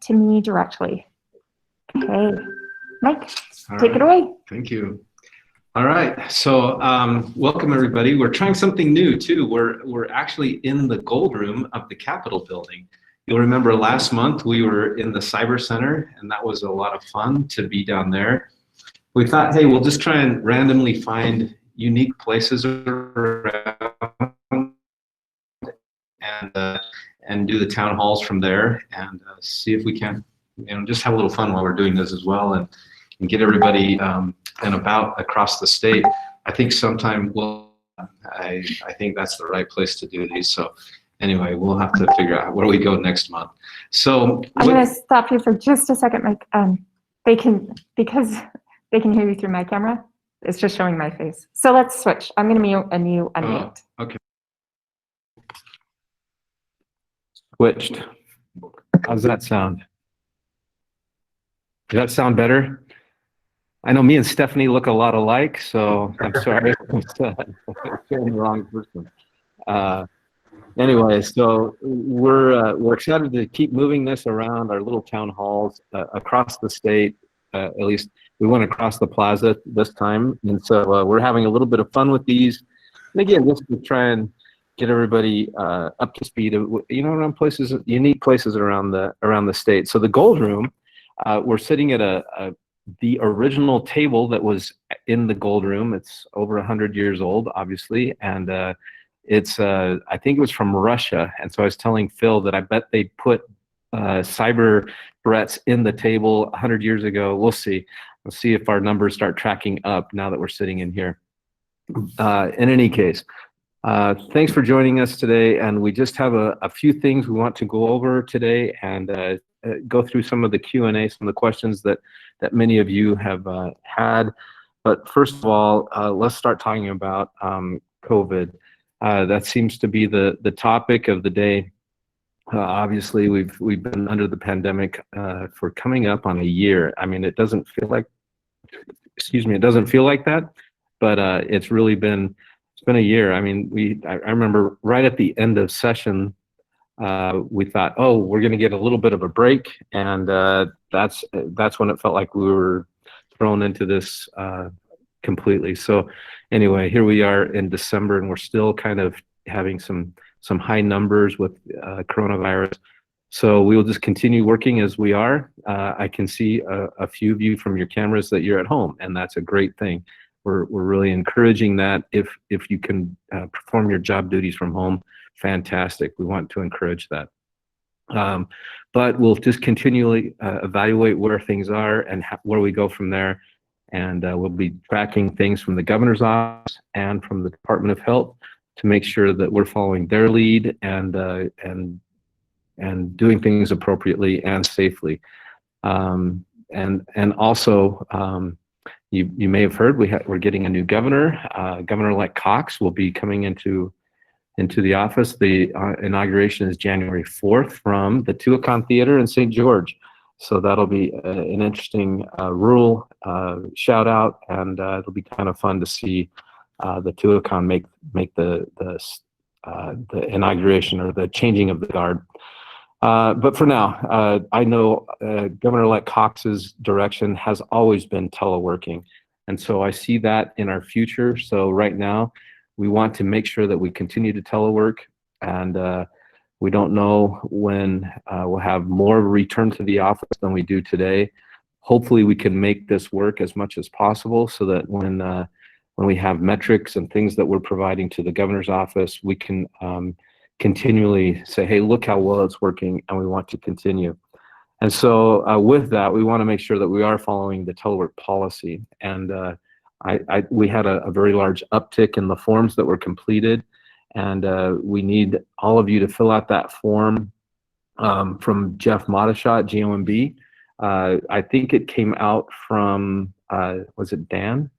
to me directly. Okay, Mike, take it away. Thank you. All right, so welcome everybody. We're trying something new too. We're actually in the gold room of the Capitol building. You'll remember last month we were in the Cyber Center, and that was a lot of fun to be down there. We thought, hey, we'll just try and randomly find unique places around and do the town halls from there, and see if we can, just have a little fun while we're doing this as well, and get everybody and about across the state. I think sometime I think that's the right place to do these. So anyway, we'll have to figure out where we go next month. So I'm going to stop you for just a second, Mike. Because they can hear you through my camera, it's just showing my face. So let's switch. I'm going to mute and you unmute. Okay. Switched. How's that sound? Does that sound better? I know me and Stephanie look a lot alike, so I'm sorry. I'm showing the wrong person. Anyway, so we're excited to keep moving this around our little town halls across the state. At least we went across the plaza this time, and so we're having a little bit of fun with these. And again, just to try and get everybody up to speed of, around places, unique places around the state. So the gold room, we're sitting at the original table that was in the gold room. It's over 100 years old, obviously, and it's I think it was from Russia. And so I was telling Phil that I bet they put cyber threats in the table 100 years ago. We'll see. We'll see if our numbers start tracking up now that we're sitting in here. In any case, thanks for joining us today. And we just have a few things we want to go over today, and go through some of the Q&A, some of the questions that many of you have had. But first of all, let's start talking about COVID. That seems to be the topic of the day. Obviously, we've been under the pandemic for coming up on a year. I mean, it doesn't feel like, it doesn't feel like that, but it's really been a year. I mean, I remember right at the end of session, we thought, oh, we're going to get a little bit of a break, and that's when it felt like we were thrown into this completely. So anyway, here we are in December, and we're still kind of having some high numbers with coronavirus. So we will just continue working as we are. I can see a few of you from your cameras that you're at home, and that's a great thing. We're really encouraging that. If you can perform your job duties from home, fantastic. We want to encourage that. But we'll just continually evaluate where things are and where we go from there. And we'll be tracking things from the governor's office and from the Department of Health to make sure that we're following their lead and doing things appropriately and safely. And also, you may have heard we're getting a new governor. Governor-elect Cox will be coming into the office. The inauguration is January 4th from the Townhall Theater in St. George. So that'll be an interesting rural shout out, and it'll be kind of fun to see the Townhall make the inauguration or the changing of the guard. But for now, I know Governor-elect Cox's direction has always been teleworking, and so I see that in our future. So right now, we want to make sure that we continue to telework, and we don't know when we'll have more return to the office than we do today. Hopefully, we can make this work as much as possible so that when we have metrics and things that we're providing to the governor's office, we can continually say, hey, look how well it's working, and we want to continue. And so with that, we want to make sure that we are following the telework policy. And we had a very large uptick in the forms that were completed, and we need all of you to fill out that form from Jeff Modishot, GOMB. I think it came out from, was it Dan?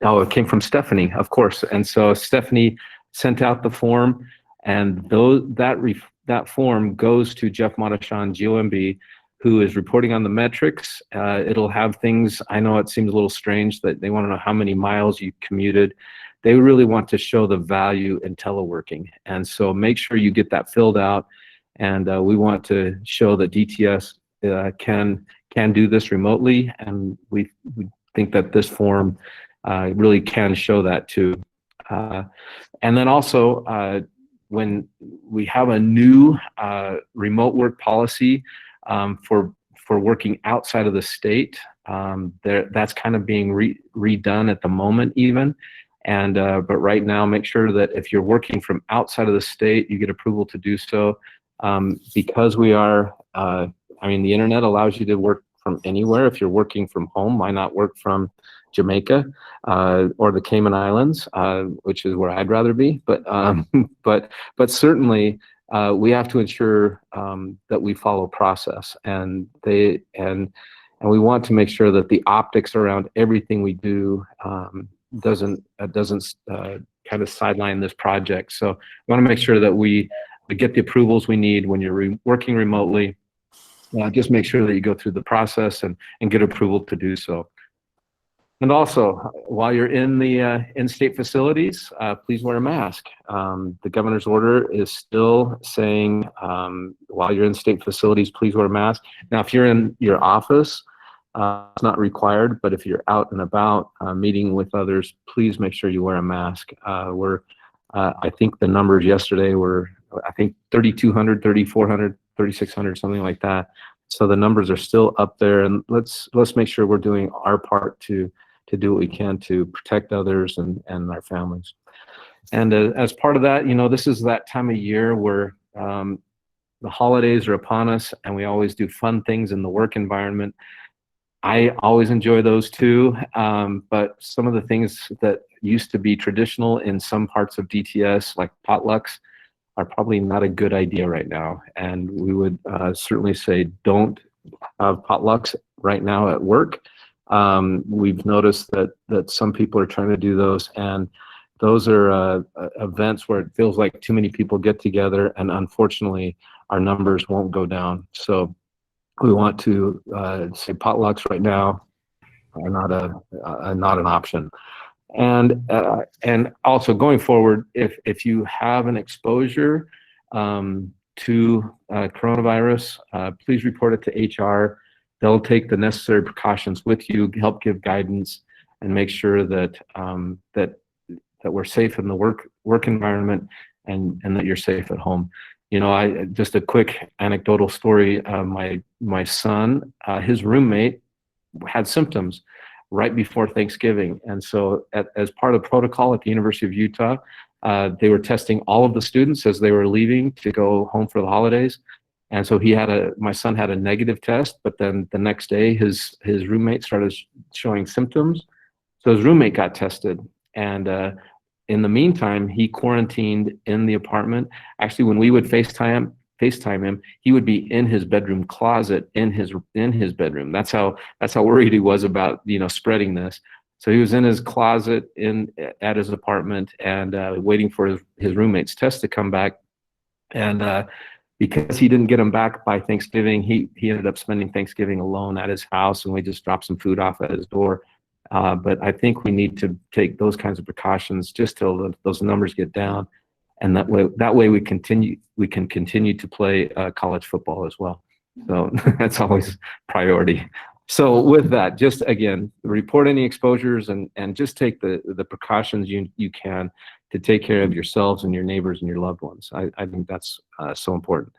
Oh, it came from Stephanie, of course. And so Stephanie sent out the form, and that form goes to Jeff Modishot, GOMB, who is reporting on the metrics. It'll have things, I know it seems a little strange that they want to know how many miles you commuted. They really want to show the value in teleworking. And so make sure you get that filled out. And we want to show that DTS can do this remotely, and we think that this form really can show that too. And then also, when we have a new remote work policy for working outside of the state, that's kind of being redone at the moment even. And but right now, make sure that if you're working from outside of the state, you get approval to do so. Because we are, I mean, the internet allows you to work from anywhere. If you're working from home, why not work from Jamaica or the Cayman Islands, which is where I'd rather be. But but certainly we have to ensure that we follow process, and we want to make sure that the optics around everything we do doesn't kind of sideline this project. So we want to make sure that we get the approvals we need when you're working remotely. Just make sure that you go through the process and get approval to do so. And also, while you're in the in-state facilities, please wear a mask. The governor's order is still saying, while you're in state facilities, please wear a mask. Now, if you're in your office, it's not required, but if you're out and about meeting with others, please make sure you wear a mask. I think the numbers yesterday were, I think 3,200, 3,400, 3,600, something like that. So the numbers are still up there, and let's make sure we're doing our part to do what we can to protect others and our families. And as part of that, you know, this is that time of year where the holidays are upon us, and we always do fun things in the work environment. I always enjoy those too, but some of the things that used to be traditional in some parts of DTS, like potlucks, are probably not a good idea right now. And we would certainly say don't have potlucks right now at work. We've noticed that some people are trying to do those, and those are events where it feels like too many people get together, and unfortunately our numbers won't go down. So we want to say potlucks right now are not an option. And also going forward, if you have an exposure to coronavirus, please report it to HR. They'll take the necessary precautions with you, help give guidance, and make sure that that we're safe in the work environment, and that you're safe at home. You know, just a quick anecdotal story. My son, his roommate, had symptoms right before Thanksgiving, and so as part of protocol at the University of Utah, they were testing all of the students as they were leaving to go home for the holidays. And so my son had a negative test, but then the next day his roommate started showing symptoms. So his roommate got tested, and in the meantime, he quarantined in the apartment. Actually, when we would FaceTime him, he would be in his bedroom closet in his bedroom. That's how worried he was about, you know, spreading this. So he was in his closet at his apartment, and waiting for his roommate's test to come back. And because he didn't get him back by Thanksgiving, he ended up spending Thanksgiving alone at his house, and we just dropped some food off at his door. But I think we need to take those kinds of precautions just till those numbers get down, and that way we can continue to play college football as well. So that's always priority. So with that, just again, report any exposures and just take the precautions you can to take care of yourselves and your neighbors and your loved ones. I think that's so important.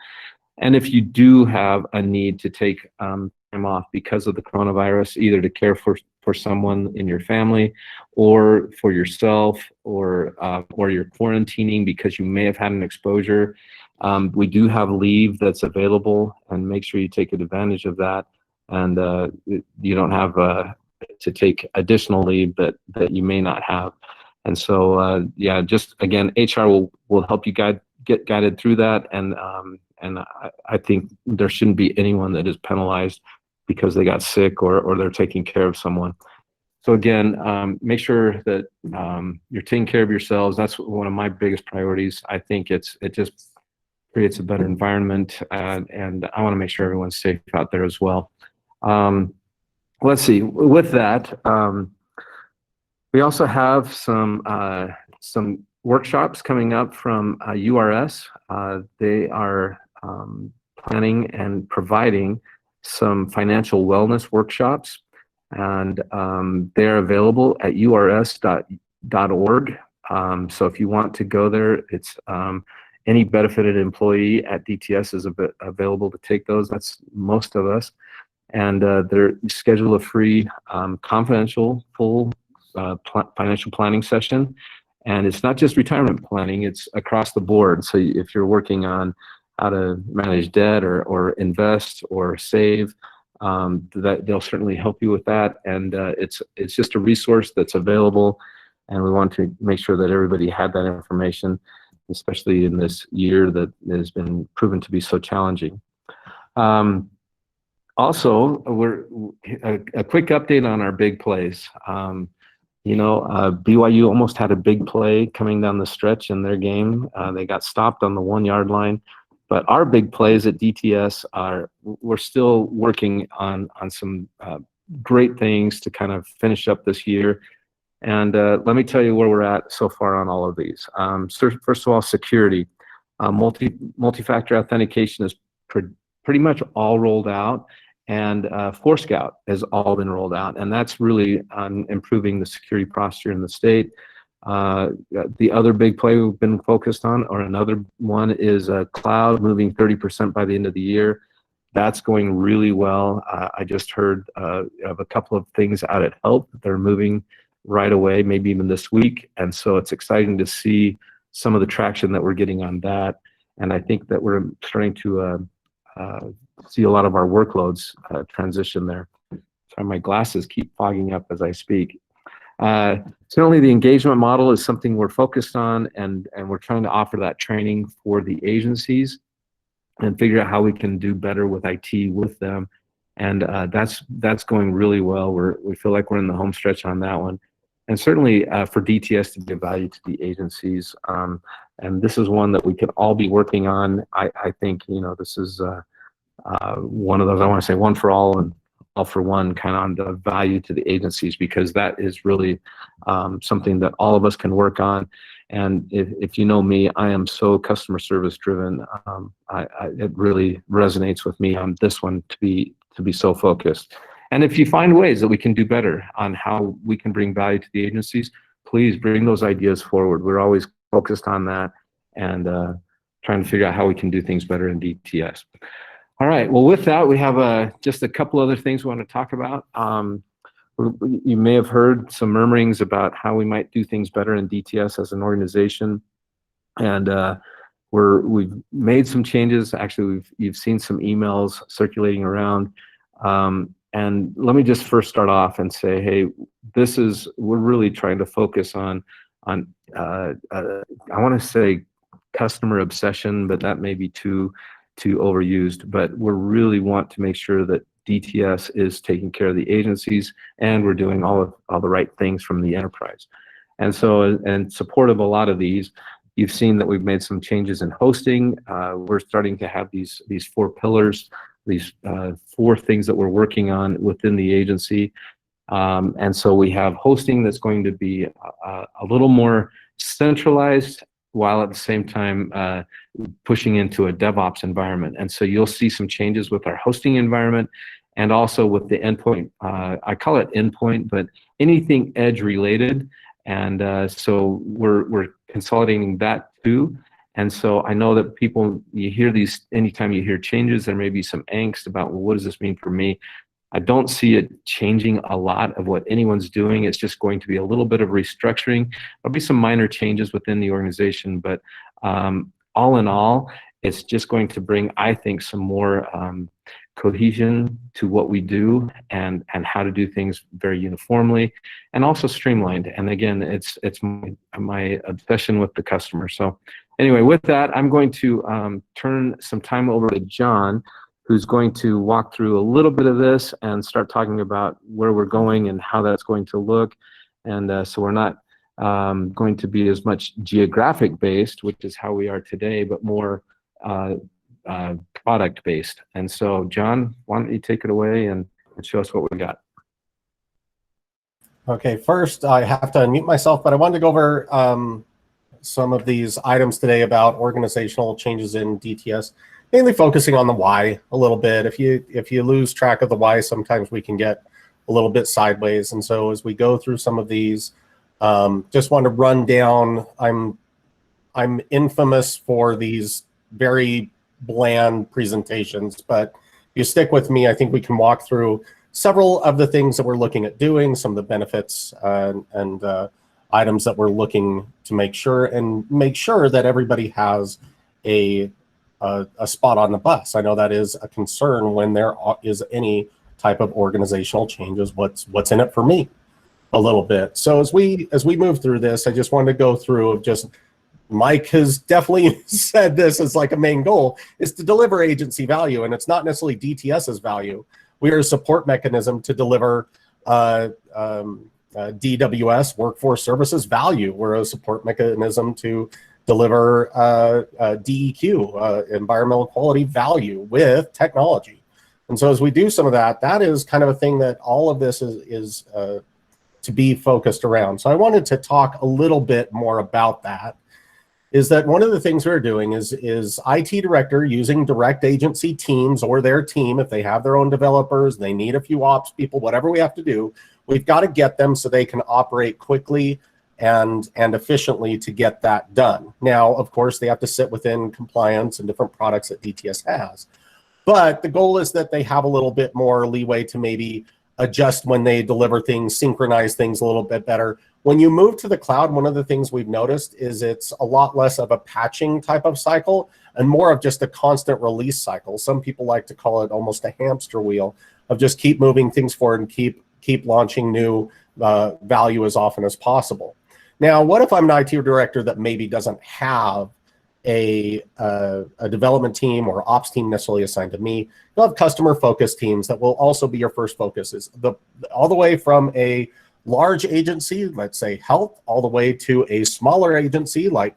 And if you do have a need to take time off because of the coronavirus, either to care for someone in your family, or for yourself, or you're quarantining because you may have had an exposure, we do have leave that's available, and make sure you take advantage of that. And you don't have to take additional leave that you may not have. And so yeah, just again, HR will help you get guided through that. And I think there shouldn't be anyone that is penalized because they got sick or they're taking care of someone. So again, make sure that you're taking care of yourselves. That's one of my biggest priorities. I think it just creates a better environment, and I want to make sure everyone's safe out there as well. Let's see. With that, we also have some workshops coming up from URS. They are planning and providing some financial wellness workshops, and they're available at urs.org. So if you want to go there, it's any benefited employee at DTS is available to take those. That's most of us. And they're schedule a free confidential full financial planning session. And it's not just retirement planning, it's across the board. So if you're working on how to manage debt or invest or save, that they'll certainly help you with that. And it's just a resource that's available. And we want to make sure that everybody had that information, especially in this year that has been proven to be so challenging. Also, a quick update on our big plays. BYU almost had a big play coming down the stretch in their game. They got stopped on the 1 yard line. But our big plays at DTS we're still working on some great things to kind of finish up this year. And let me tell you where we're at so far on all of these. So first of all, security. Multi-factor authentication is pretty much all rolled out, and Forescout has all been rolled out, and that's really improving the security posture in the state. The other big play we've been focused on, or another one, is cloud, moving 30% by the end of the year. That's going really well. I just heard of a couple of things out at Help that they're moving right away, maybe even this week. And so it's exciting to see some of the traction that we're getting on that. And I think that we're starting to see a lot of our workloads transition there. Sorry, my glasses keep fogging up as I speak. Certainly the engagement model is something we're focused on, and we're trying to offer that training for the agencies and figure out how we can do better with IT with them. And that's going really well. We feel like we're in the home stretch on that one. And certainly for DTS to give value to the agencies. And this is one that we can all be working on. I think, this is one of those, I want to say one for all and all for one, kind of on the value to the agencies, because that is really something that all of us can work on. And if you know me, I am so customer service driven. It really resonates with me on this one to be so focused. And if you find ways that we can do better on how we can bring value to the agencies, please bring those ideas forward. We're always focused on that and trying to figure out how we can do things better in DTS. All right, well, with that, we have just a couple other things we want to talk about. You may have heard some murmurings about how we might do things better in DTS as an organization. And we've made some changes. Actually, you've seen some emails circulating around. And let me just first start off and say, hey, we're really trying to focus on I want to say customer obsession, but that may be too overused. But we really want to make sure that DTS is taking care of the agencies, and we're doing all the right things from the enterprise. And so, in support of a lot of these, you've seen that we've made some changes in hosting. We're starting to have these 4 pillars, these 4 things that we're working on within the agency. And so we have hosting that's going to be a little more centralized, while at the same time pushing into a DevOps environment. And so you'll see some changes with our hosting environment and also with the endpoint. I call it endpoint, but anything edge related. And so we're consolidating that too. And so I know that you hear these, anytime you hear changes, there may be some angst about, well, what does this mean for me? I don't see it changing a lot of what anyone's doing. It's just going to be a little bit of restructuring. There'll be some minor changes within the organization, but all in all, it's just going to bring, I think, some more cohesion to what we do and how to do things very uniformly and also streamlined. And again, it's my obsession with the customer. So anyway, with that, I'm going to turn some time over to John, who's going to walk through a little bit of this and start talking about where we're going and how that's going to look. And so we're not going to be as much geographic based, which is how we are today, but more product based. And so, John, why don't you take it away and show us what we got? Okay, first I have to unmute myself, but I wanted to go over some of these items today about organizational changes in DTS. mainly focusing on the why a little bit. If you lose track of the why, sometimes we can get a little bit sideways. And so as we go through some of these, just want to run down. I'm infamous for these very bland presentations, but if you stick with me, I think we can walk through several of the things that we're looking at doing, some of the benefits and items that we're looking to make sure that everybody has a spot on the bus. I know that is a concern when there is any type of organizational changes. What's in it for me a little bit. So as we move through this, I just wanted to go through just, Mike has definitely said this as like a main goal, is to deliver agency value. And it's not necessarily DTS's value. We are a support mechanism to deliver DWS, workforce services value. We're a support mechanism to deliver DEQ, environmental quality value with technology. And so as we do some of that, that is kind of a thing that all of this is to be focused around. So I wanted to talk a little bit more about that. Is that one of the things we're doing is IT director using direct agency teams or their team, if they have their own developers, they need a few ops people, whatever we have to do, we've got to get them so they can operate quickly and efficiently to get that done. Now, of course, they have to sit within compliance and different products that DTS has. But the goal is that they have a little bit more leeway to maybe adjust when they deliver things, synchronize things a little bit better. When you move to the cloud, one of the things we've noticed is it's a lot less of a patching type of cycle and more of just a constant release cycle. Some people like to call it almost a hamster wheel of just keep moving things forward and keep launching new value as often as possible. Now, what if I'm an IT director that maybe doesn't have a development team or ops team necessarily assigned to me? You'll have customer-focused teams that will also be your first focus. Is all the way from a large agency, let's say health, all the way to a smaller agency like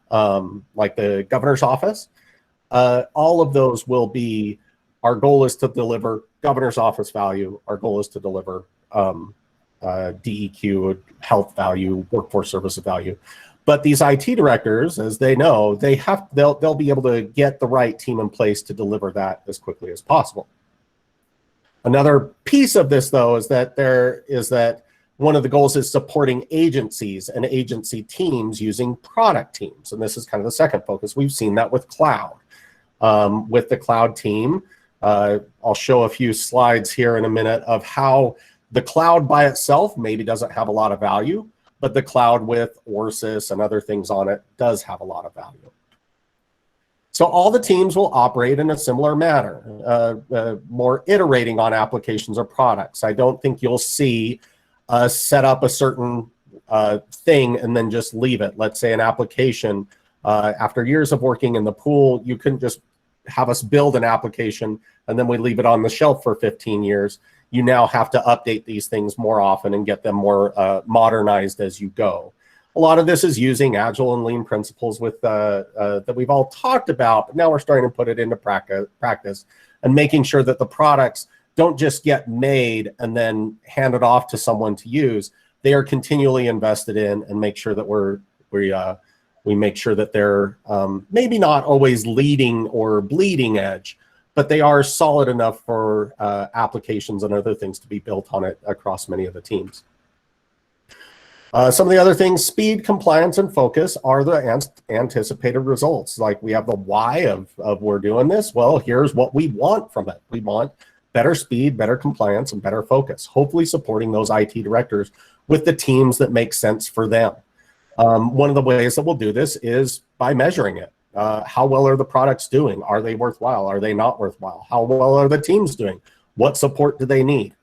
the governor's office. All of those will be, our goal is to deliver governor's office value. Our goal is to deliver DEQ, health value, workforce services value. But these IT directors, as they know, they'll be able to get the right team in place to deliver that as quickly as possible. Another piece of this, though, is that one of the goals is supporting agencies and agency teams using product teams. And this is kind of the second focus. We've seen that with cloud. With the cloud team, I'll show a few slides here in a minute of how the cloud by itself maybe doesn't have a lot of value, but the cloud with ORSIS and other things on it does have a lot of value. So all the teams will operate in a similar manner, more iterating on applications or products. I don't think you'll see us set up a certain thing and then just leave it. Let's say an application, after years of working in the pool, you couldn't just have us build an application and then we leave it on the shelf for 15 years. You now have to update these things more often and get them more modernized as you go. A lot of this is using agile and lean principles with that we've all talked about, but now we're starting to put it into practice and making sure that the products don't just get made and then handed off to someone to use. They are continually invested in and make sure that we make sure that they're maybe not always leading or bleeding edge, but they are solid enough for applications and other things to be built on it across many of the teams. Some of the other things, speed, compliance, and focus are the anticipated results. Like we have the why of we're doing this. Well, here's what we want from it. We want better speed, better compliance, and better focus, hopefully supporting those IT directors with the teams that make sense for them. One of the ways that we'll do this is by measuring it. How well are the products doing? Are they worthwhile? Are they not worthwhile? How well are the teams doing? What support do they need?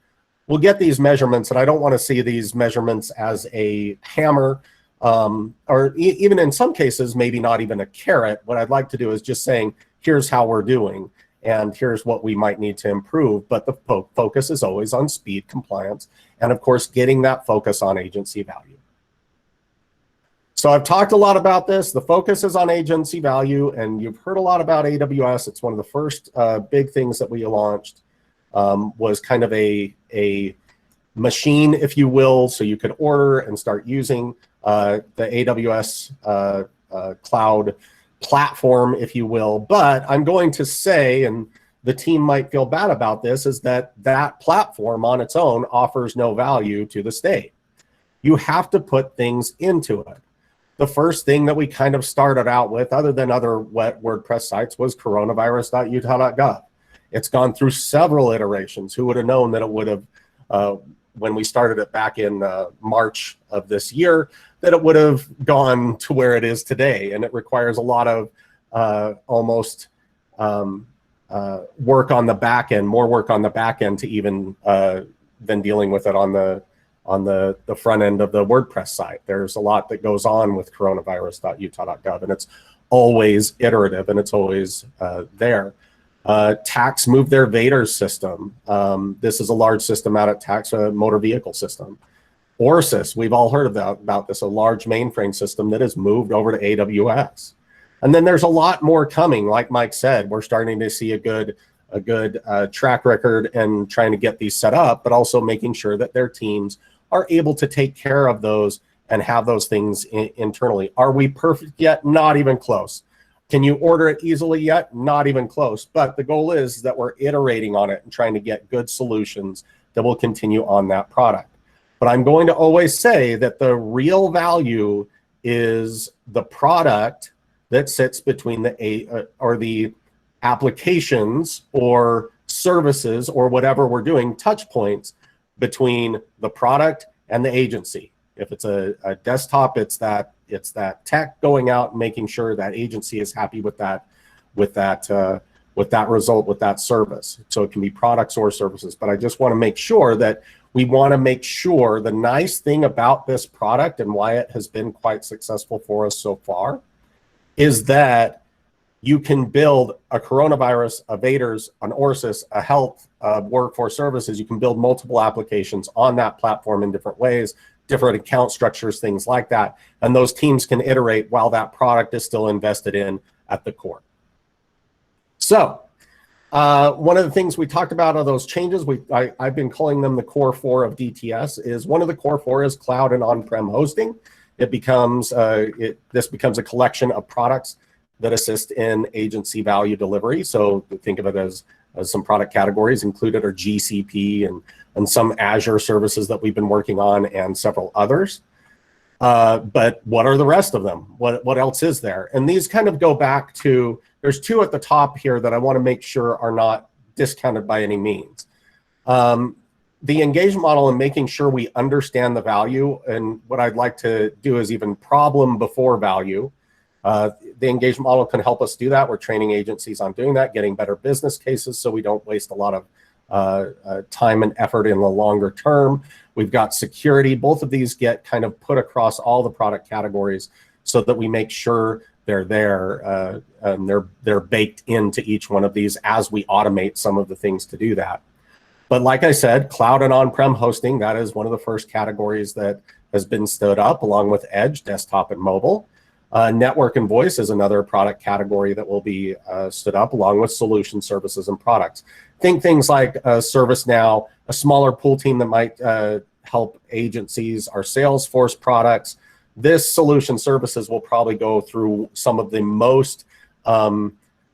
We'll get these measurements, and I don't want to see these measurements as a hammer, or even in some cases, maybe not even a carrot. What I'd like to do is just saying, here's how we're doing, and here's what we might need to improve. But the focus is always on speed, compliance, and of course, getting that focus on agency value. So I've talked a lot about this. The focus is on agency value, and you've heard a lot about AWS. It's one of the first big things that we launched, was kind of a machine, if you will, so you could order and start using the AWS cloud platform, if you will. But I'm going to say, and the team might feel bad about this, is that that platform on its own offers no value to the state. You have to put things into it. The first thing that we kind of started out with, other than other WordPress sites, was coronavirus.utah.gov. It's gone through several iterations. Who would have known that it would have, when we started it back in March of this year, that it would have gone to where it is today. And it requires a lot of work on the back end, more work on the back end to even than dealing with it on the front end of the WordPress site. There's a lot that goes on with coronavirus.utah.gov, and it's always iterative and it's always there. Tax moved their Vaders system. This is a large system out at Tax, a motor vehicle system. Orsys, we've all heard about this, a large mainframe system that has moved over to AWS. And then there's a lot more coming. Like Mike said, we're starting to see a good track record and trying to get these set up, but also making sure that their teams are able to take care of those and have those things internally. Are we perfect yet? Not even close. Can you order it easily yet? Not even close. But the goal is that we're iterating on it and trying to get good solutions that will continue on that product. But I'm going to always say that the real value is the product that sits between the applications or services or whatever we're doing, touch points between the product and the agency. If it's a desktop, it's that tech going out and making sure that agency is happy with that result, with that service. So it can be products or services. But I just want to make sure that we want to make sure the nice thing about this product and why it has been quite successful for us so far is that you can build a coronavirus, a Vaders, an Orsys, a health, workforce services. You can build multiple applications on that platform in different ways, different account structures, things like that. And those teams can iterate while that product is still invested in at the core. So one of the things we talked about are those changes. I've been calling them the core 4 of DTS. Is one of the core 4 is cloud and on-prem hosting. It becomes this becomes a collection of products that assist in agency value delivery. So think of it as some product categories included are GCP and some Azure services that we've been working on and several others. But what are the rest of them? What else is there? And these kind of go back to, there's 2 at the top here that I want to make sure are not discounted by any means. The engagement model and making sure we understand the value, and what I'd like to do is even problem before value. The engagement model can help us do that. We're training agencies on doing that, getting better business cases so we don't waste a lot of time and effort in the longer term. We've got security. Both of these get kind of put across all the product categories so that we make sure they're there and they're baked into each one of these as we automate some of the things to do that. But like I said, cloud and on-prem hosting, that is one of the first categories that has been stood up along with Edge, desktop and mobile. Network and voice is another product category that will be stood up along with solution services and products. Think things like ServiceNow, a smaller pool team that might help agencies, our Salesforce products. This solution services will probably go through some of the most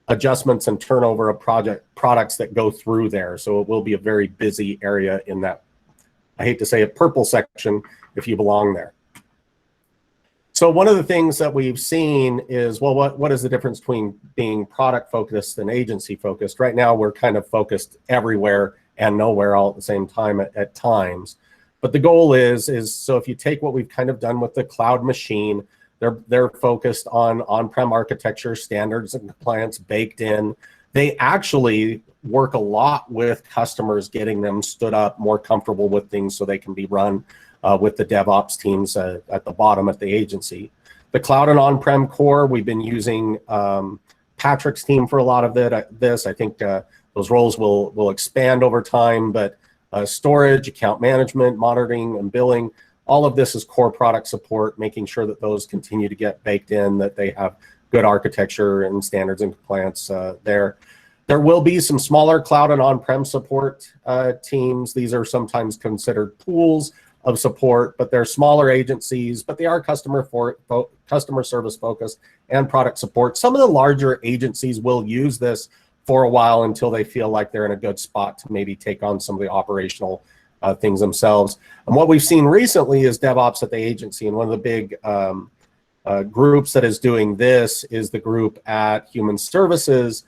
adjustments and turnover of products that go through there. So it will be a very busy area in that, I hate to say it, purple section if you belong there. So one of the things that we've seen is, well, what is the difference between being product focused and agency focused? Right now, we're kind of focused everywhere and nowhere all at the same time at times. But the goal is so if you take what we've kind of done with the cloud machine, they're focused on on-prem architecture, standards and compliance baked in. They actually work a lot with customers, getting them stood up, more comfortable with things so they can be run with the DevOps teams at the bottom at the agency. The cloud and on-prem core, we've been using Patrick's team for a lot of this. I think those roles will expand over time, but storage, account management, monitoring, and billing, all of this is core product support, making sure that those continue to get baked in, that they have good architecture and standards and compliance there. There will be some smaller cloud and on-prem support teams. These are sometimes considered pools. of support, but they're smaller agencies, but they are customer service focused and product support. Some of the larger agencies will use this for a while until they feel like they're in a good spot to maybe take on some of the operational things themselves. And what we've seen recently is DevOps at the agency, and one of the big groups that is doing this is the group at Human Services.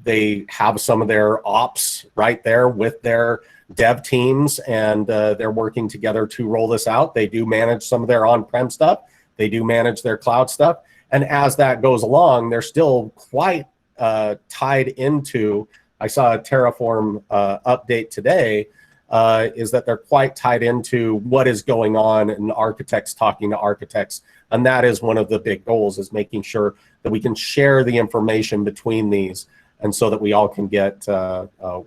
They have some of their ops right there with their dev teams, and they're working together to roll this out. They do manage some of their on-prem stuff. They do manage their cloud stuff. And as that goes along, they're still quite tied into, I saw a Terraform update today, is that they're quite tied into what is going on and architects talking to architects. And that is one of the big goals, is making sure that we can share the information between these, and so that we all can get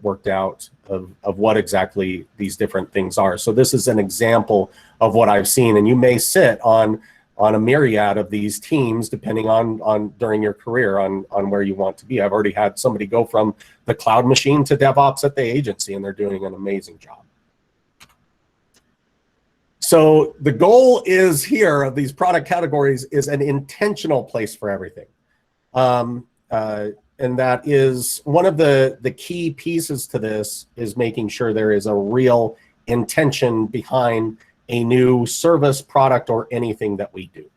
worked out of what exactly these different things are. So this is an example of what I've seen, and you may sit on a myriad of these teams depending on during your career on where you want to be. I've already had somebody go from the cloud machine to DevOps at the agency, and they're doing an amazing job. So the goal is here of these product categories is an intentional place for everything. And that is one of the key pieces to this, is making sure there is a real intention behind a new service, product, or anything that we do.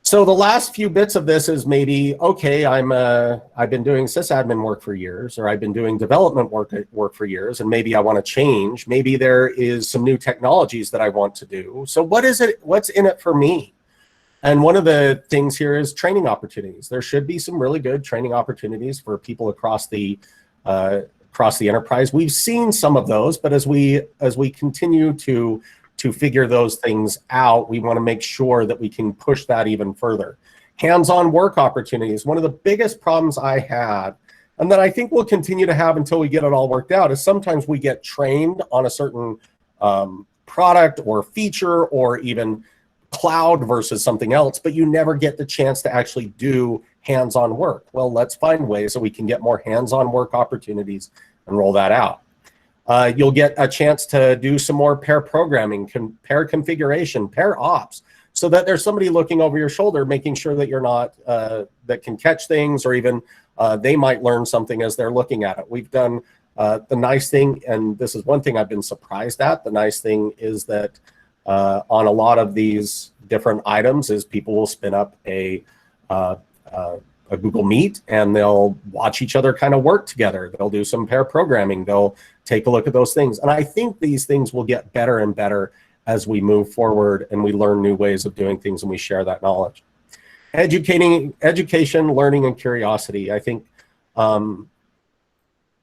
So the last few bits of this is maybe, okay, I've been doing sysadmin work for years, or I've been doing development work for years, and maybe I want to change. Maybe there is some new technologies that I want to do. So what is it? What's in it for me? And one of the things here is training opportunities. There should be some really good training opportunities for people across the enterprise. We've seen some of those, but as we continue to figure those things out, we want to make sure that we can push that even further. Hands-on work opportunities. One of the biggest problems I had, and that I think we'll continue to have until we get it all worked out, is sometimes we get trained on a certain product or feature, or even cloud versus something else, but you never get the chance to actually do hands-on work. Well, let's find ways that we can get more hands-on work opportunities and roll that out. You'll get a chance to do some more pair programming, pair configuration, pair ops, so that there's somebody looking over your shoulder, making sure that you're not, that can catch things, or even they might learn something as they're looking at it. We've done the nice thing, and this is one thing I've been surprised at. The nice thing is that on a lot of these different items is people will spin up a Google Meet, and they'll watch each other kind of work together. They'll do some pair programming. They'll take a look at those things. And I think these things will get better and better as we move forward and we learn new ways of doing things and we share that knowledge. Education, learning, and curiosity. I think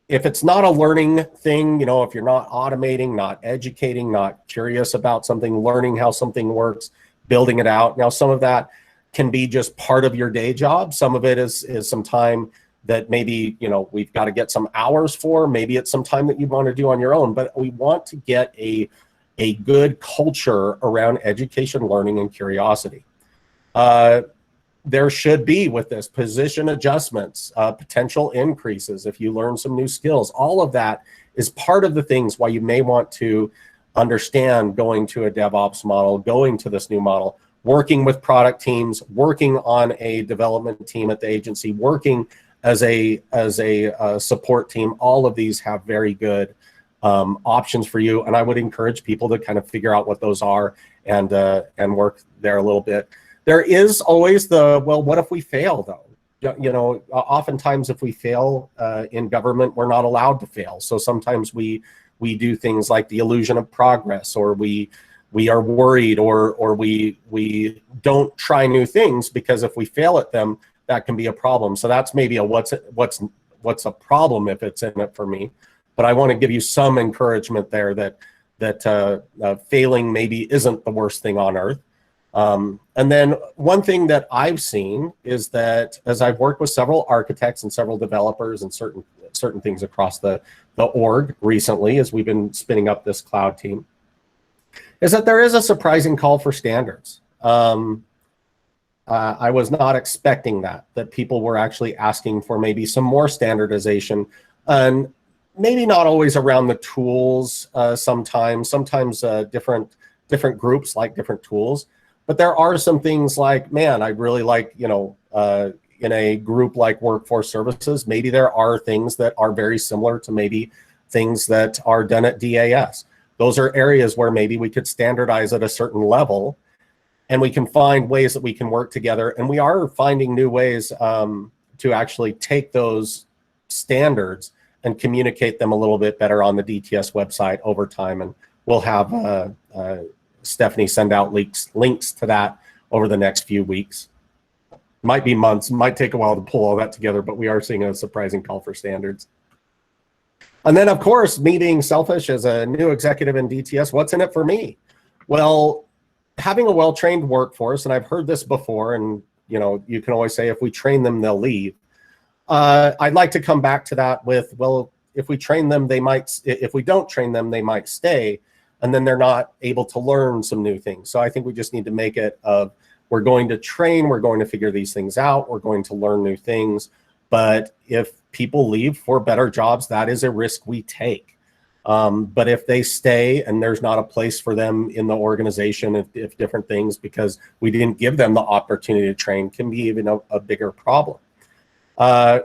if it's not a learning thing, you know, if you're not automating, not educating, not curious about something, learning how something works, building it out. Now, some of that can be just part of your day job. Some of it is some time that maybe, you know, we've got to get some hours for. Maybe it's some time that you want to do on your own, but we want to get a good culture around education, learning, and curiosity. There should be, with this, position adjustments, potential increases if you learn some new skills. All of that is part of the things why you may want to understand going to a DevOps model, going to this new model, working with product teams, working on a development team at the agency, working as a support team. All of these have very good options for you, and I would encourage people to kind of figure out what those are and work there a little bit. There is always the, well, what if we fail though? You know, oftentimes if we fail in government, we're not allowed to fail. So sometimes we do things like the illusion of progress, or we are worried, or we don't try new things, because if we fail at them, that can be a problem. So that's maybe a what's a problem if it's in it for me. But I want to give you some encouragement there that failing maybe isn't the worst thing on earth. And then one thing that I've seen is that as I've worked with several architects and several developers and certain things across the org recently, as we've been spinning up this cloud team, is that there is a surprising call for standards. I was not expecting that people were actually asking for maybe some more standardization. And maybe not always around the tools. Sometimes different groups like different tools, but there are some things like, man, I really like, in a group like workforce services, maybe there are things that are very similar to maybe things that are done at DAS. Those are areas where maybe we could standardize at a certain level, and we can find ways that we can work together. And we are finding new ways to actually take those standards and communicate them a little bit better on the DTS website over time. And we'll have Stephanie send out links to that over the next few weeks. Might be months, might take a while to pull all that together, but we are seeing a surprising call for standards. And then, of course, me being selfish as a new executive in DTS, what's in it for me? Well, having a well-trained workforce, and I've heard this before, and you can always say if we train them, they'll leave. I'd like to come back to that with, well, if we train them, they might, if we don't train them, they might stay, and then they're not able to learn some new things. So I think we just need to make it of, we're going to train, we're going to figure these things out, we're going to learn new things. But if people leave for better jobs, that is a risk we take. But if they stay and there's not a place for them in the organization, if different things, because we didn't give them the opportunity to train, can be even a bigger problem.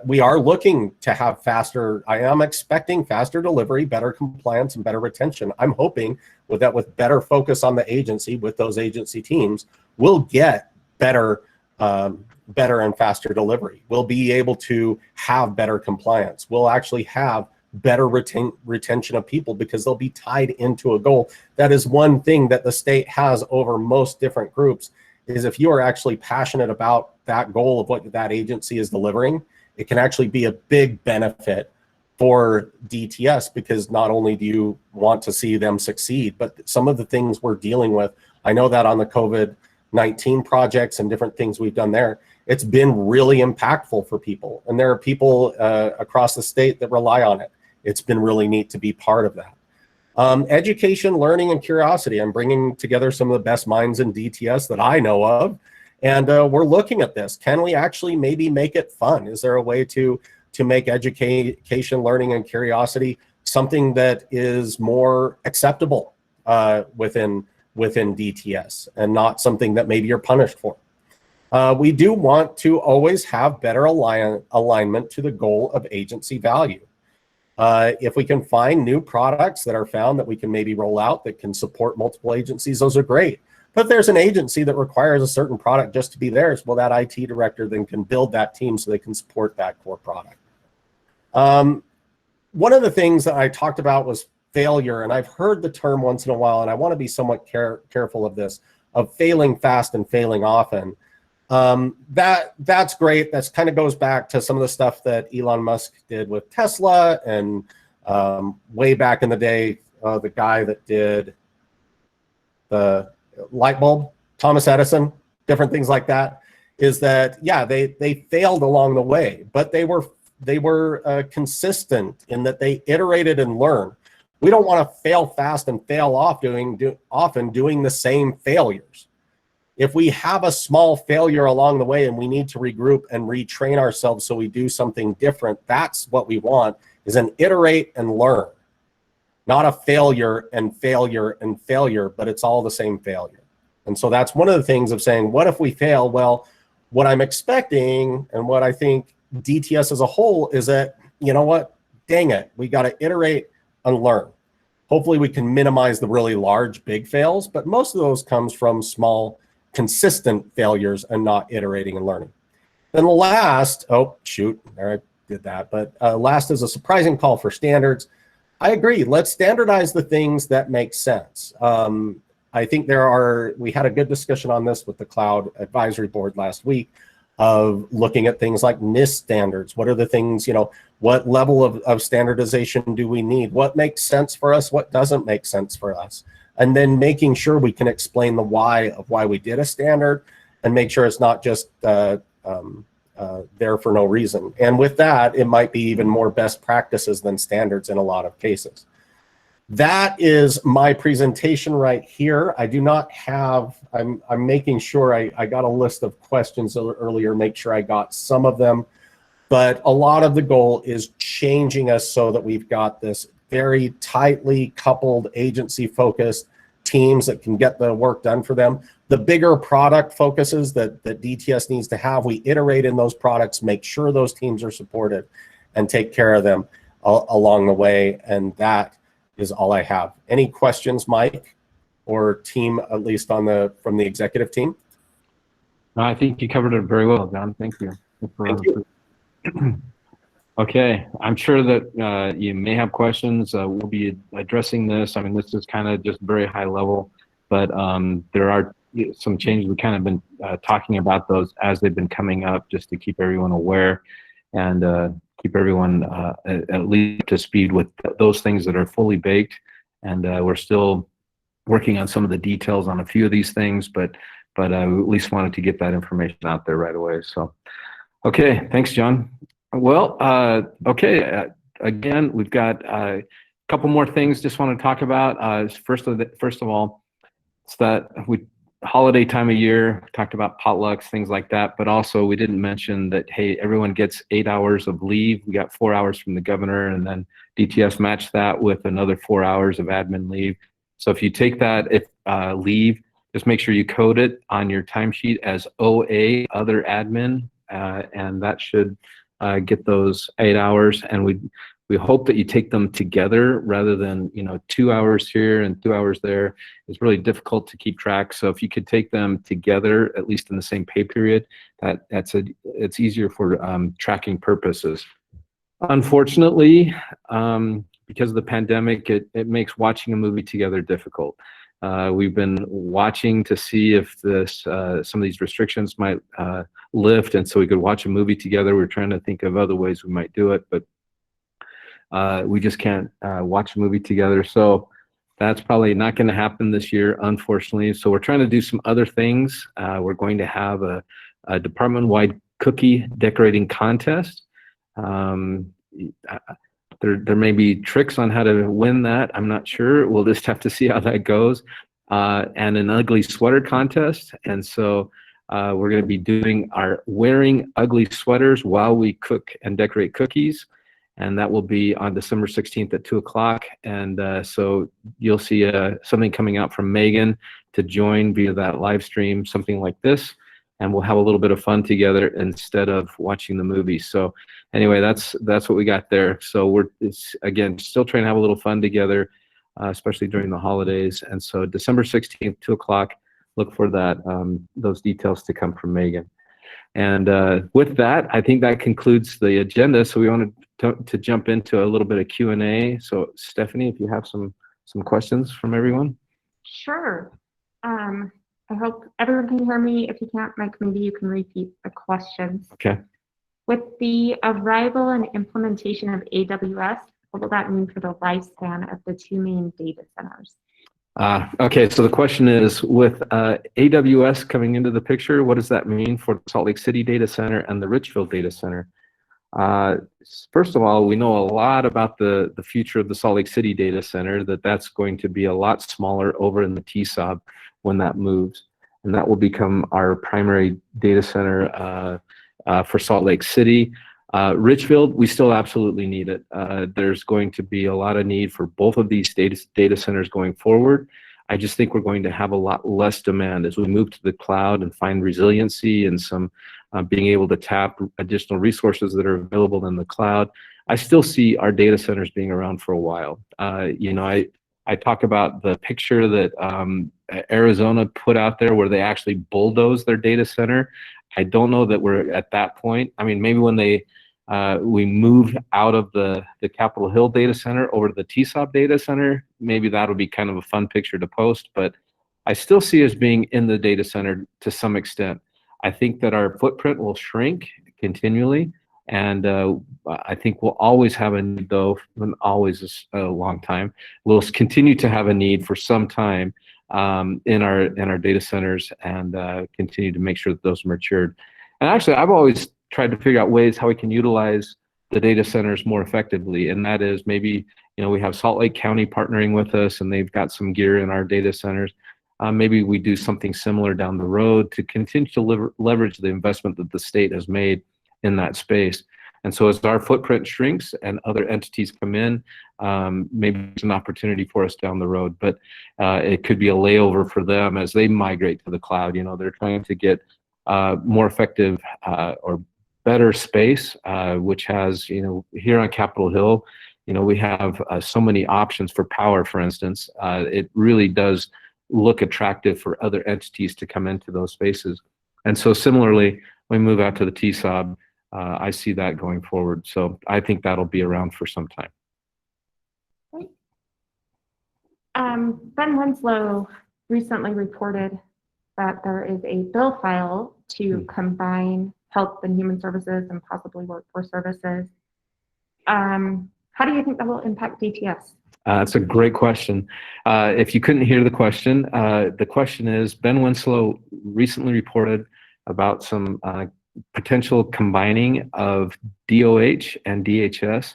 We are looking to have faster, I am expecting faster delivery, better compliance, and better retention. I'm hoping with better focus on the agency, with those agency teams, we'll get better and faster delivery. We'll be able to have better compliance. We'll actually have better retention of people because they'll be tied into a goal. That is one thing that the state has over most different groups, is if you are actually passionate about that goal of what that agency is delivering, it can actually be a big benefit for DTS, because not only do you want to see them succeed, but some of the things we're dealing with, I know that on the COVID-19 projects and different things we've done there, it's been really impactful for people. And there are people across the state that rely on it. It's been really neat to be part of that. Education, learning, and curiosity. I'm bringing together some of the best minds in DTS that I know of. And we're looking at this. Can we actually maybe make it fun? Is there a way to make education, learning, and curiosity something that is more acceptable within DTS, and not something that maybe you're punished for? We do want to always have better alignment to the goal of agency value. If we can find new products that are found that we can maybe roll out that can support multiple agencies, those are great. But if there's an agency that requires a certain product just to be theirs, well, that IT director then can build that team so they can support that core product. One of the things that I talked about was failure, and I've heard the term once in a while, and I want to be somewhat careful of this, of failing fast and failing often. That's great. That's kind of goes back to some of the stuff that Elon Musk did with Tesla, and way back in the day, the guy that did the light bulb, Thomas Edison, different things like that, is that, yeah, they failed along the way, but they were consistent in that they iterated and learned. We don't want to fail fast and fail often doing the same failures. If we have a small failure along the way and we need to regroup and retrain ourselves so we do something different, that's what we want, is an iterate and learn. Not a failure and failure and failure, but it's all the same failure. And so that's one of the things of saying, what if we fail? Well, what I'm expecting and what I think DTS as a whole is that, you know what, dang it, we got to iterate and learn. Hopefully we can minimize the really large, big fails, but most of those comes from small, consistent failures and not iterating and learning. Then the last, oh, shoot, there I did that, but last is a surprising call for standards. I agree, let's standardize the things that make sense. I think we had a good discussion on this with the Cloud Advisory Board last week, of looking at things like NIST standards. What are the things, what level of standardization do we need? What makes sense for us? What doesn't make sense for us? And then making sure we can explain the why of why we did a standard, and make sure it's not just there for no reason. And with that, it might be even more best practices than standards in a lot of cases. That is my presentation right here. I do not have, I'm making sure I got a list of questions earlier, make sure I got some of them. But a lot of the goal is changing us so that we've got this very tightly coupled agency-focused teams that can get the work done for them. The bigger product focuses that DTS needs to have, we iterate in those products, make sure those teams are supported, and take care of them along the way. And that is all I have. Any questions, Mike, or team, at least from the executive team? No, I think you covered it very well, John. Thank you. Thank you. Okay, I'm sure that you may have questions. We'll be addressing this. I mean, this is kind of just very high level, but there are some changes. We kind of been talking about those as they've been coming up, just to keep everyone aware and keep everyone at least up to speed with those things that are fully baked. And we're still working on some of the details on a few of these things, but we at least wanted to get that information out there right away. So, okay, thanks, John. Well, okay, again, we've got a couple more things just want to talk about. First of all, it's that holiday time of year, talked about potlucks, things like that, but also we didn't mention that, hey, everyone gets 8 hours of leave. We got 4 hours from the governor, and then DTS matched that with another 4 hours of admin leave. So if you take that leave, just make sure you code it on your timesheet as OA, other admin, and that should get those 8 hours. And we hope that you take them together rather than 2 hours here and 2 hours there. It's really difficult to keep track. So if you could take them together, at least in the same pay period, it's easier for tracking purposes. Unfortunately, because of the pandemic, it makes watching a movie together difficult. We've been watching to see if some of these restrictions might lift, and so we could watch a movie together. We're trying to think of other ways we might do it, but we just can't watch a movie together. So that's probably not going to happen this year, unfortunately. So we're trying to do some other things. We're going to have a department-wide cookie decorating contest. There may be tricks on how to win that. I'm not sure. We'll just have to see how that goes. And an ugly sweater contest. And so we're going to be doing wearing ugly sweaters while we cook and decorate cookies. And that will be on December 16th at 2 o'clock. And so you'll see something coming out from Megan to join via that live stream, something like this. And we'll have a little bit of fun together instead of watching the movie. So anyway, that's what we got there. So it's again, still trying to have a little fun together, especially during the holidays. And so December 16th, 2 o'clock, look for that, those details to come from Megan. And with that, I think that concludes the agenda. So we wanted to jump into a little bit of Q&A. So Stephanie, if you have some questions from everyone. Sure. I hope everyone can hear me. If you can't, Mike, maybe you can repeat the questions. Okay. With the arrival and implementation of AWS, what will that mean for the lifespan of the two main data centers? Okay, so the question is, with AWS coming into the picture, what does that mean for the Salt Lake City data center and the Richfield data center? First of all, we know a lot about the future of the Salt Lake City data center, that's going to be a lot smaller over in the TSOB when that moves. And that will become our primary data center for Salt Lake City. Richfield, we still absolutely need it. There's going to be a lot of need for both of these data centers going forward. I just think we're going to have a lot less demand as we move to the cloud and find resiliency and some being able to tap additional resources that are available in the cloud. I still see our data centers being around for a while. I talk about the picture that Arizona put out there where they actually bulldozed their data center. I don't know that we're at that point. I mean, maybe when we move out of the Capitol Hill data center over to the TSOB data center, maybe that'll be kind of a fun picture to post, but I still see us being in the data center to some extent. I think that our footprint will shrink continually, and I think we'll always have a need, though, and always is a long time. We'll continue to have a need for some time in our data centers and continue to make sure that those are matured. And actually, I've always tried to figure out ways how we can utilize the data centers more effectively, and that is maybe we have Salt Lake County partnering with us, and they've got some gear in our data centers. Maybe we do something similar down the road to continue to leverage the investment that the state has made in that space. And so as our footprint shrinks and other entities come in, maybe there's an opportunity for us down the road, but it could be a layover for them as they migrate to the cloud. You know, they're trying to get more effective or better space, which has, you know, here on Capitol Hill, you know, we have so many options for power, for instance. It really does look attractive for other entities to come into those spaces. And so similarly, when we move out to the TSOB, I see that going forward. So I think that'll be around for some time. Great. Ben Winslow recently reported that there is a bill file to combine health and human services and possibly workforce services. How do you think that will impact DTS? That's a great question. If you couldn't hear the question is, Ben Winslow recently reported about some potential combining of DOH and DHS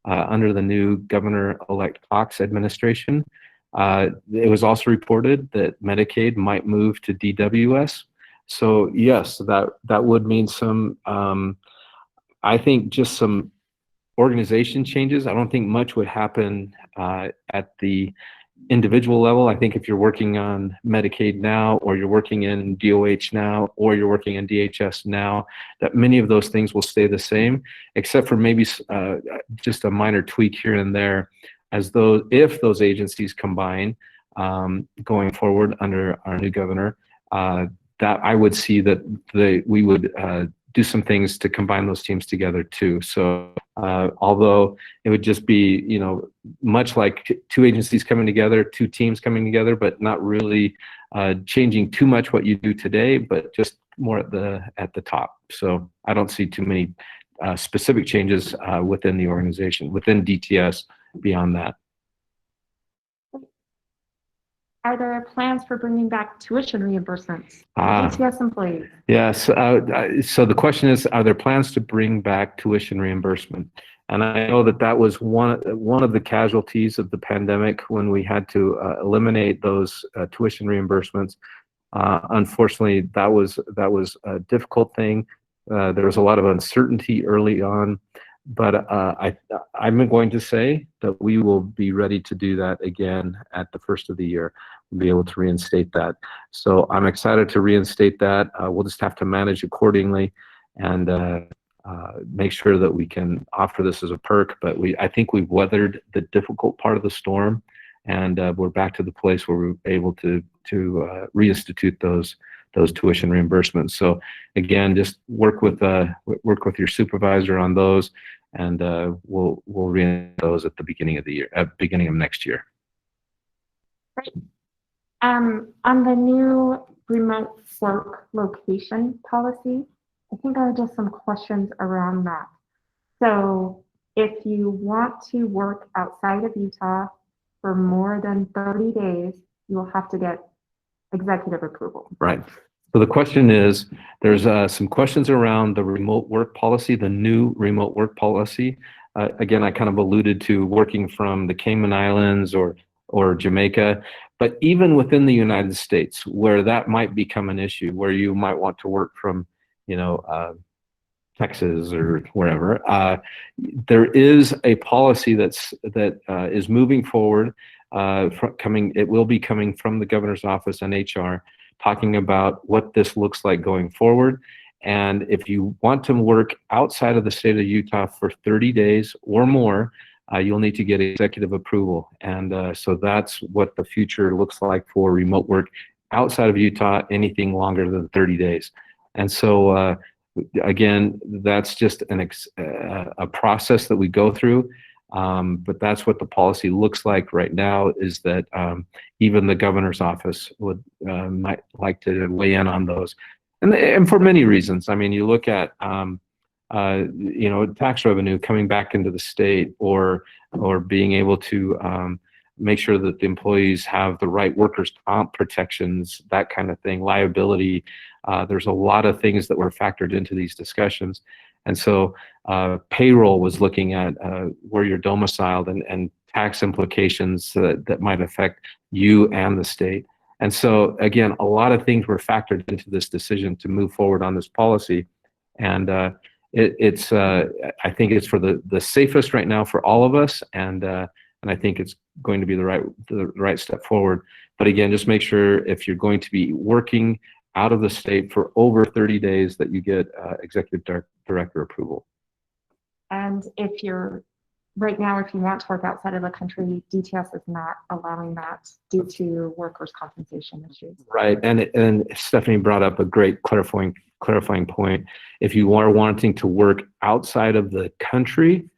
under the new Governor-elect Cox administration. It was also reported that Medicaid might move to DWS. So yes, that would mean some, I think just some organization changes. I don't think much would happen at the individual level. I think if you're working on Medicaid now, or you're working in DOH now, or you're working in DHS now, that many of those things will stay the same, except for maybe just a minor tweak here and there, as though if those agencies combine going forward under our new governor, that I would see that we would do some things to combine those teams together too. So although it would just be, you know, much like two agencies coming together, two teams coming together, but not really changing too much what you do today, but just more at the top. So I don't see too many specific changes within the organization, within DTS beyond that. Are there plans for bringing back tuition reimbursements for DTS employees? Yes. So the question is, are there plans to bring back tuition reimbursement? And I know that was one of the casualties of the pandemic when we had to eliminate those tuition reimbursements. Unfortunately, that was a difficult thing. There was a lot of uncertainty early on, but I'm going to say that we will be ready to do that again at the first of the year. We'll be able to reinstate that. So I'm excited to reinstate that. We'll just have to manage accordingly and make sure that we can offer this as a perk. But I think we've weathered the difficult part of the storm, and we're back to the place where we're able to reinstitute those tuition reimbursements. So again, just work with your supervisor on those, and we'll reinstate those at the beginning of the year, at the beginning of next year. Great. On the new remote work location policy, I think there are just some questions around that. So if you want to work outside of Utah for more than 30 days, you will have to get executive approval. Right. So the question is, there's some questions around the remote work policy, the new remote work policy. Again, I kind of alluded to working from the Cayman Islands or Jamaica, but even within the United States, where that might become an issue, where you might want to work from, you know, Texas or wherever, there is a policy that is moving forward. It will be coming from the governor's office and HR, talking about what this looks like going forward. And if you want to work outside of the state of Utah for 30 days or more, you'll need to get executive approval. And so that's what the future looks like for remote work outside of Utah, anything longer than 30 days. And so again, that's just a process that we go through. But that's what the policy looks like right now, is that even the governor's office might like to weigh in on those. And for many reasons. I mean, you look at you know, tax revenue coming back into the state, or being able to make sure that the employees have the right workers' comp protections, that kind of thing, liability. There's a lot of things that were factored into these discussions. And so payroll was looking at where you're domiciled and tax implications that might affect you and the state. And so again, a lot of things were factored into this decision to move forward on this policy. And it's I think it's for the safest right now for all of us, and I think it's going to be the right step forward. But again, just make sure if you're going to be working out of the state for over 30 days that you get executive director approval. And if you're right now, if you want to work outside of the country, DTS is not allowing that due to workers' compensation issues. Right, and Stephanie brought up a great clarifying point. If you are wanting to work outside of the country,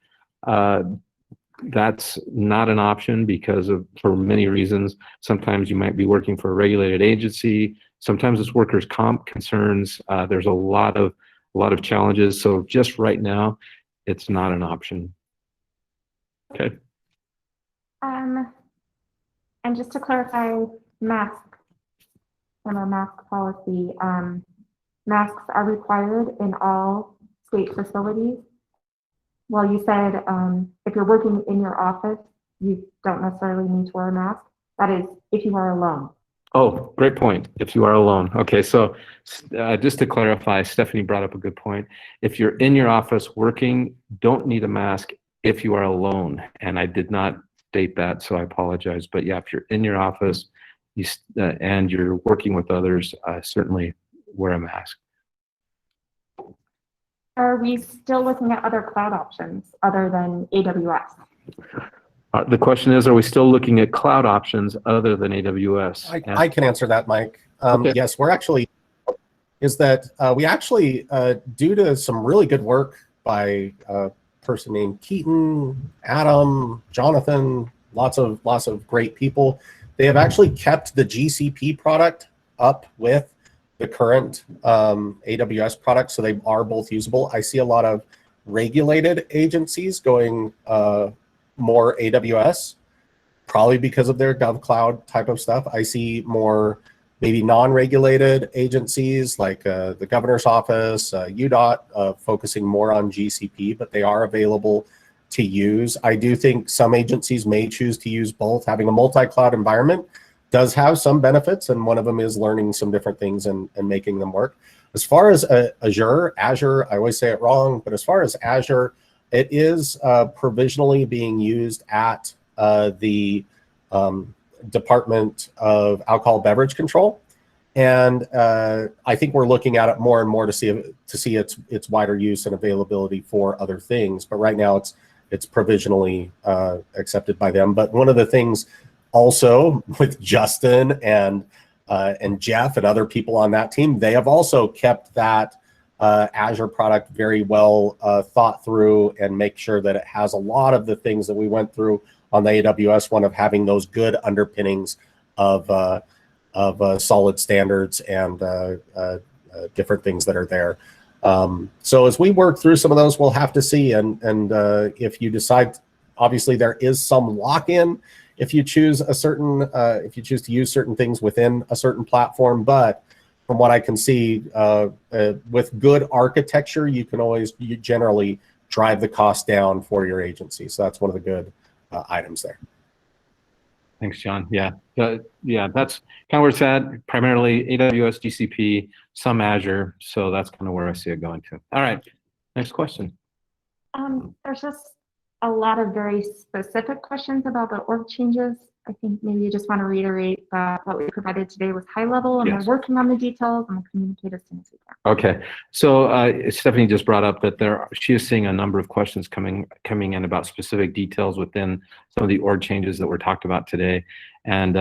that's not an option because for many reasons. Sometimes you might be working for a regulated agency. Sometimes it's workers' comp concerns. There's a lot of challenges. So just right now, it's not an option. Okay. And just to clarify, masks and our mask policy, masks are required in all state facilities. Well, you said if you're working in your office, you don't necessarily need to wear a mask. That is if you are alone. Oh, great point. If you are alone. Okay, so just to clarify, Stephanie brought up a good point. If you're in your office working, don't need a mask if you are alone. And I did not state that, so I apologize. But yeah, if you're in your office and you're working with others, certainly wear a mask. Are we still looking at other cloud options other than AWS? The question is, are we still looking at cloud options other than AWS? I can answer that, Mike. Okay. Yes, we actually, due to some really good work by a person named Keaton, Adam, Jonathan, lots of great people, they have actually kept the GCP product up with the current AWS product, so they are both usable. I see a lot of regulated agencies going more AWS, probably because of their GovCloud type of stuff. I see more maybe non-regulated agencies like the governor's office, UDOT, focusing more on GCP, but they are available to use. I do think some agencies may choose to use both. Having a multi-cloud environment does have some benefits, and one of them is learning some different things and making them work. As far as Azure, I always say it wrong, but as far as Azure, it is provisionally being used at the Department of Alcohol Beverage Control, and I think we're looking at it more and more to see its wider use and availability for other things. But right now, it's provisionally accepted by them. But one of the things also with Justin and Jeff and other people on that team, they have also kept that Azure product very well thought through and make sure that it has a lot of the things that we went through on the AWS one, of having those good underpinnings of solid standards and different things that are there. So as we work through some of those, we'll have to see. And if you decide, obviously there is some lock-in if you choose to use certain things within a certain platform, but from what I can see, with good architecture, you generally drive the cost down for your agency. So that's one of the good items there. Thanks, John. Yeah, that's kind of where it's at. Primarily AWS, GCP, some Azure. So that's kind of where I see it going to. All right, next question. There's just a lot of very specific questions about the org changes. I think maybe you just want to reiterate that what we provided today was high level, and Yes. we're working on the details, and we'll communicate as soon as we can. Okay, so Stephanie just brought up that she is seeing a number of questions coming in about specific details within some of the org changes that were talked about today, and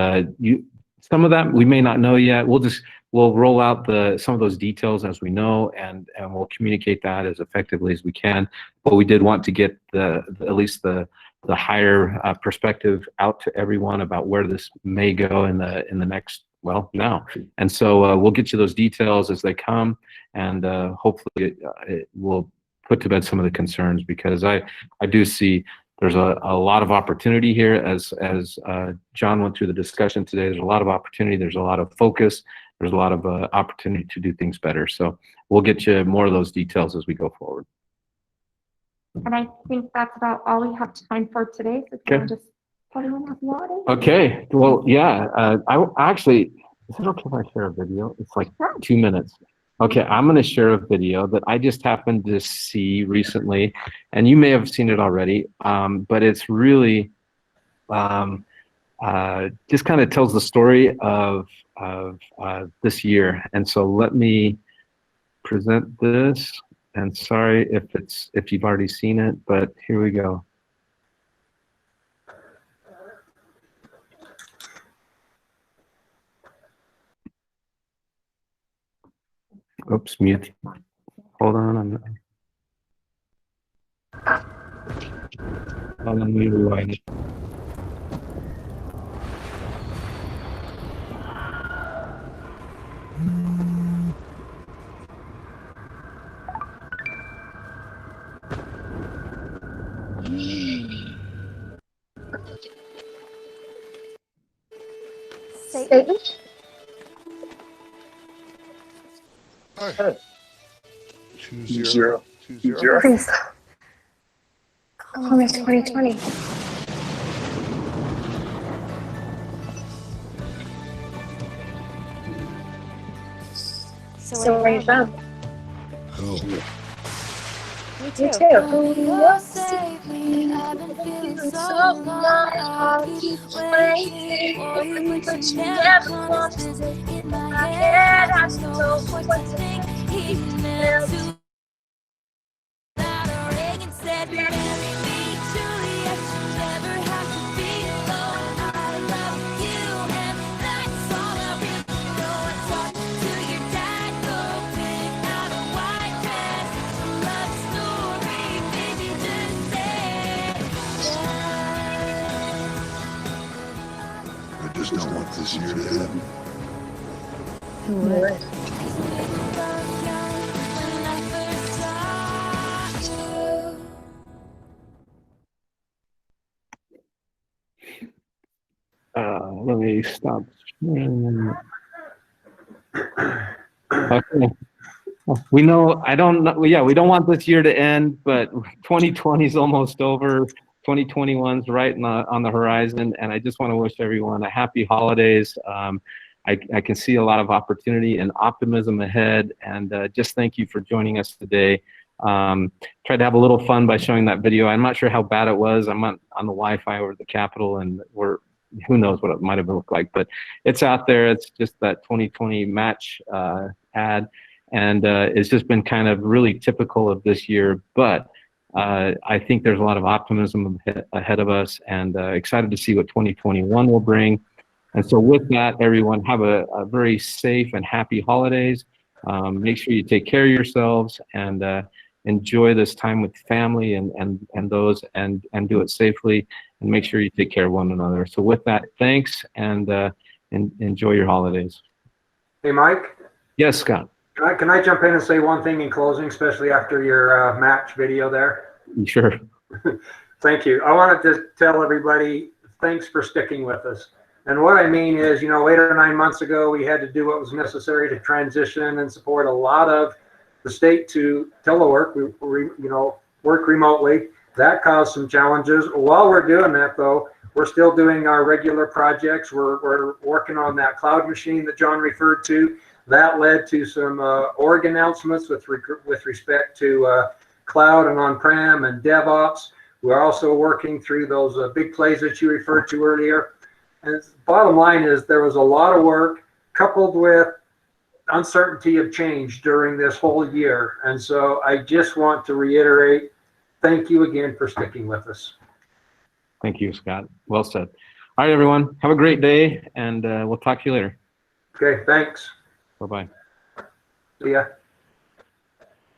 some of that we may not know yet. We'll roll out some of those details as we know, and we'll communicate that as effectively as we can. But we did want to get at least the higher perspective out to everyone about where this may go in the next, well, now. And so we'll get you those details as they come, and hopefully it will put to bed some of the concerns, because I do see there's a lot of opportunity here. As John went through the discussion today, there's a lot of opportunity, there's a lot of focus, there's a lot of opportunity to do things better. So we'll get you more of those details as we go forward. And I think that's about all we have time for today. So if you want to just tell everyone happy holidays. Okay. Well, yeah. I actually, is it okay if I share a video? It's like 2 minutes. Okay, I'm going to share a video that I just happened to see recently, and you may have seen it already, but it's really just kind of tells the story of this year. And so let me present this. And sorry if you've already seen it, but here we go. Oops, mute. Hold on. Hold on, let me rewind it. Satan? Hi. 2020. Please. Columbus 2020. So where are you from? Oh, Me too. Save me. I've been feeling so long. I'll keep waiting for you, but you never want to visit. In my head, I'm so what to think. He meant to. That a ring and said, marry me, Juliet. You'll never have to be alone. I love you, and that's all I really know. I talked to your dad, go pick out a white dress. It's a love story, baby, just say I just don't want this year to end. yes. Let me stop. Okay. We know, I don't know, yeah, we don't want this year to end, but 2020 is almost over. 2021's right on the horizon, and I just want to wish everyone a happy holidays. I can see a lot of opportunity and optimism ahead, and just thank you for joining us today. Tried to have a little fun by showing that video. I'm not sure how bad it was. I'm on the Wi-Fi over at the Capitol, and who knows what it might have looked like, but it's out there. It's just that 2020 match ad, and it's just been kind of really typical of this year, but I think there's a lot of optimism ahead of us, and excited to see what 2021 will bring. And so with that, everyone, have a very safe and happy holidays. Make sure you take care of yourselves, and enjoy this time with family and those, and do it safely, and make sure you take care of one another. So with that, thanks, and enjoy your holidays. Hey, Mike, Yes, Scott. can I jump in and say one thing in closing, especially after your match video there? Sure. Thank you. I wanted to tell everybody, thanks for sticking with us. And what I mean is, 8 or 9 months ago, we had to do what was necessary to transition and support a lot of the state to telework, work remotely. That caused some challenges. While we're doing that, though, we're still doing our regular projects. We're working on that cloud machine that John referred to. That led to some org announcements with respect to cloud and on-prem and DevOps. We're also working through those big plays that you referred to earlier. And bottom line is there was a lot of work coupled with uncertainty of change during this whole year. And so I just want to reiterate, thank you again for sticking with us. Thank you, Scott. Well said. All right, everyone. Have a great day, and we'll talk to you later. Okay, thanks. Bye-bye. See ya.